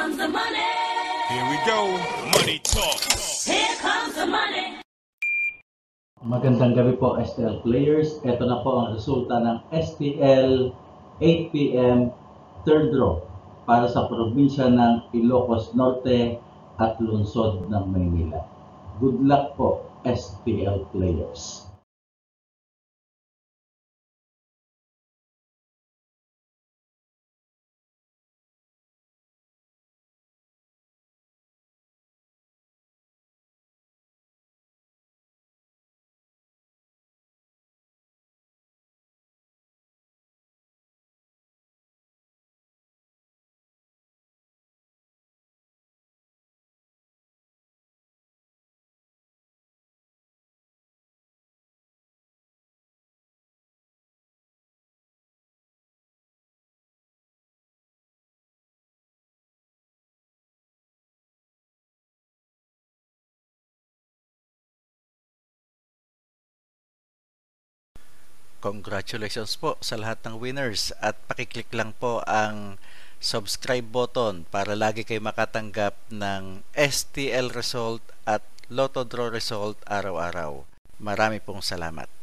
comes the money. Here we go. Money talk. Here comes the money. Magandang gabi po STL players. Ito na po ang resulta ng STL 8 PM third draw para sa probinsya ng Ilocos Norte at lungsod ng Maynila. Good luck po STL players. Congratulations po sa lahat ng winners at pakiclick lang po ang subscribe button para lagi kayo makatanggap ng STL result at Lotto Draw result araw-araw. Marami pong salamat.